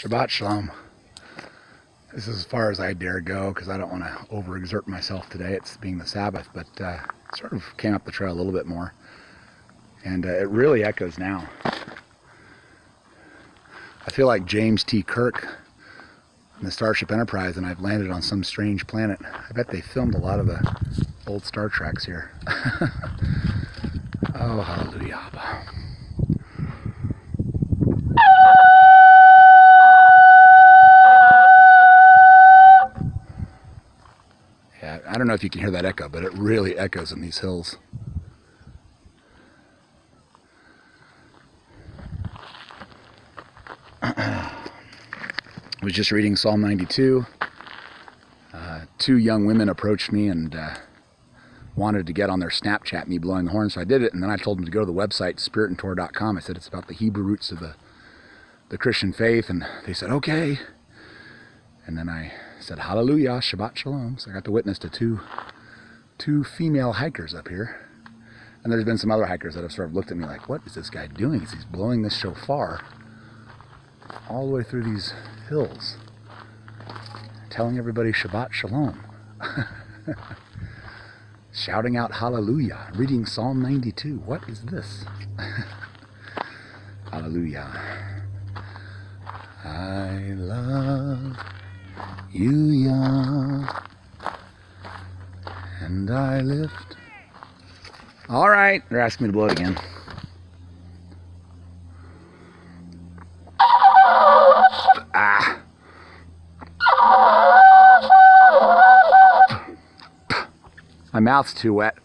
Shabbat Shalom. This is as far as I dare go because I don't want to overexert myself today. It's being the Sabbath, but sort of came up the trail a little bit more. And it really echoes now. I feel like James T. Kirk in the Starship Enterprise, and I've landed on some strange planet. I bet they filmed a lot of the old Star Treks here. Oh, hallelujah. Yeah, I don't know if you can hear that echo, but it really echoes in these hills. I was just reading Psalm 92. Two young women approached me and wanted to get on their Snapchat me blowing the horn, so I did it, and then I told them to go to the website spiritandtorah.com. I said it's about the Hebrew roots of the Christian faith, and they said okay. And then I said hallelujah, Shabbat Shalom. So I got to witness to two female hikers up here. And there's been some other hikers that have sort of looked at me like, what is this guy doing? He's blowing this shofar all the way through these hills, telling everybody Shabbat Shalom. Shouting out hallelujah, reading Psalm 92. What is this? Hallelujah. I love you, Yah, and I lift. All right, they're asking me to blow it again. Ah. My mouth's too wet.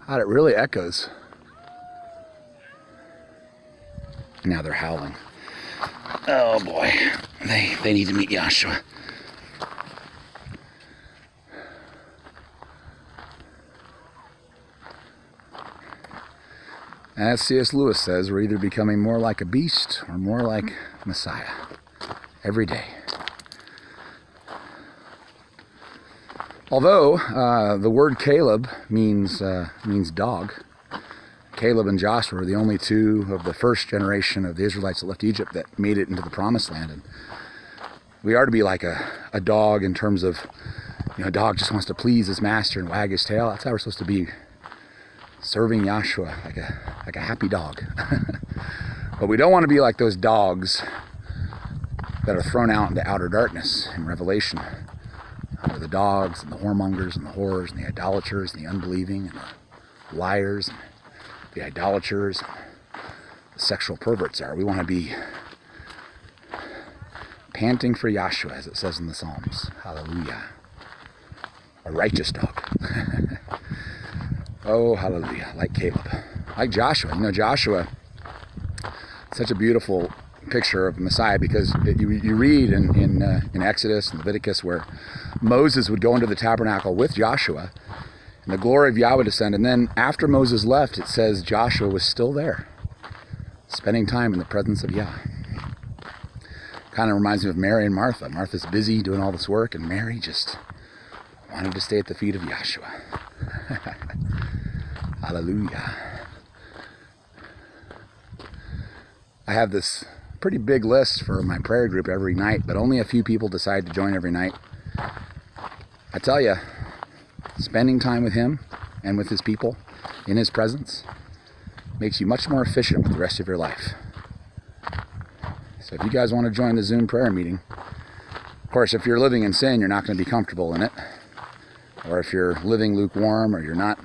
God, it really echoes. Now they're howling. Oh boy, they need to meet Yahshua. As C.S. Lewis says, we're either becoming more like a beast or more like Messiah every day. Although the word Caleb means dog. Caleb and Joshua were the only two of the first generation of the Israelites that left Egypt that made it into the Promised Land. And we are to be like a dog in terms of, a dog just wants to please his master and wag his tail. That's how we're supposed to be, serving Yahshua like a happy dog. But we don't want to be like those dogs that are thrown out into outer darkness in Revelation. The dogs and the whoremongers and the whores and the idolaters and the unbelieving and the liars and the idolaters and the sexual perverts are. We want to be panting for Yahshua, as it says in the Psalms. Hallelujah. A righteous dog. Oh, hallelujah. Like Caleb. Like Joshua. Joshua, such a beautiful picture of Messiah, because you read in Exodus and Leviticus where Moses would go into the tabernacle with Joshua and the glory of Yahweh would descend, and then after Moses left, it says Joshua was still there spending time in the presence of Yah. Kind of reminds me of Mary and Martha. Martha's busy doing all this work, and Mary just wanted to stay at the feet of Yahshua. Hallelujah. I have this pretty big list for my prayer group every night, but only a few people decide to join every night. I tell you, spending time with him and with his people in his presence makes you much more efficient with the rest of your life. So if you guys want to join the Zoom prayer meeting, of course, if you're living in sin, you're not going to be comfortable in it. Or if you're living lukewarm, or you're not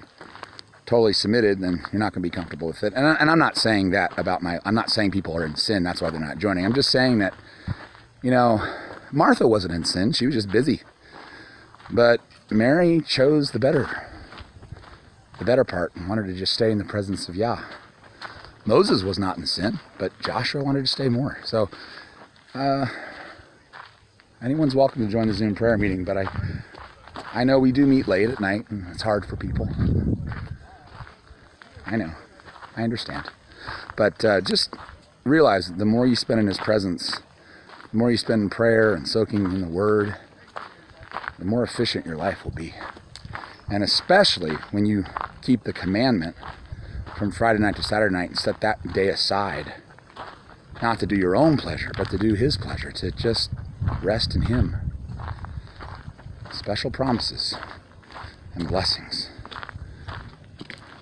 totally submitted, then you're not going to be comfortable with it. And I'm not saying that about I'm not saying people are in sin, that's why they're not joining. I'm just saying that, Martha wasn't in sin, she was just busy. But Mary chose the better part and wanted to just stay in the presence of Yah. Moses was not in sin, but Joshua wanted to stay more. So, anyone's welcome to join the Zoom prayer meeting, but I know we do meet late at night, and it's hard for people. I know. I understand. But just realize the more you spend in his presence, the more you spend in prayer and soaking in the Word, the more efficient your life will be. And especially when you keep the commandment from Friday night to Saturday night and set that day aside, not to do your own pleasure, but to do His pleasure, to just rest in Him. Special promises and blessings.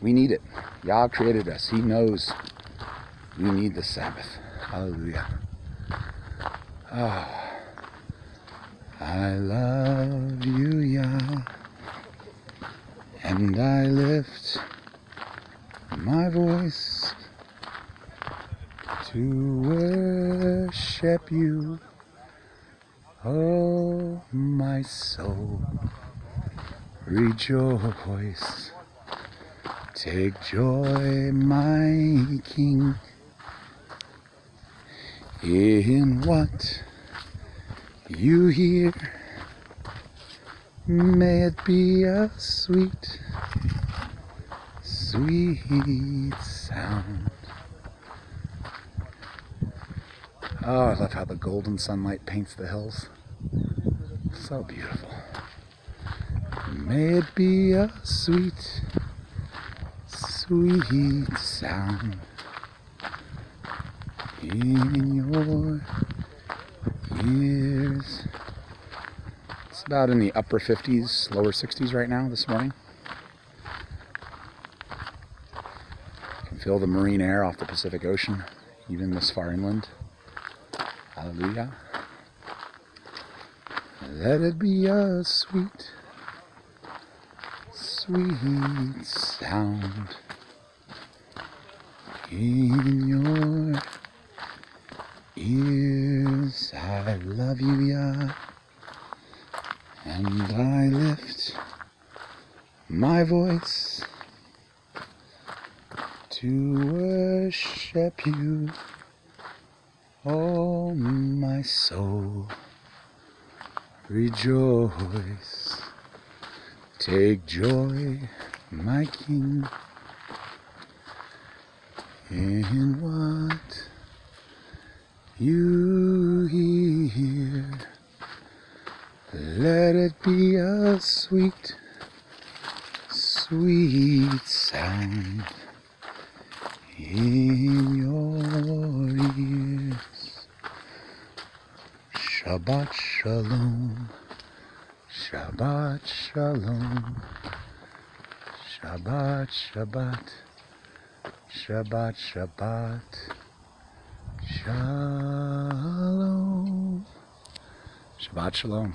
We need it. Yah created us. He knows we need the Sabbath. Hallelujah. Oh, I love you, Yah, and I lift my voice to worship you. Oh, my soul, rejoice. Take joy, my King, in what you hear. May it be a sweet, sweet sound. Oh, I love how the golden sunlight paints the hills. So beautiful. May it be a sweet, sweet sound in your ears. It's about in the upper 50s, lower 60s right now this morning. You can feel the marine air off the Pacific Ocean, even this far inland. Hallelujah. Let it be a sweet, sweet sound in your ears. I love you, Yah, and I lift my voice to worship you. Oh, my soul, rejoice. Take joy, my King, in what you hear. Let it be a sweet, sweet sound in your ears. Shabbat Shalom, Shabbat Shalom, Shabbat Shabbat, Shabbat Shabbat, Shalom, Shabbat Shalom.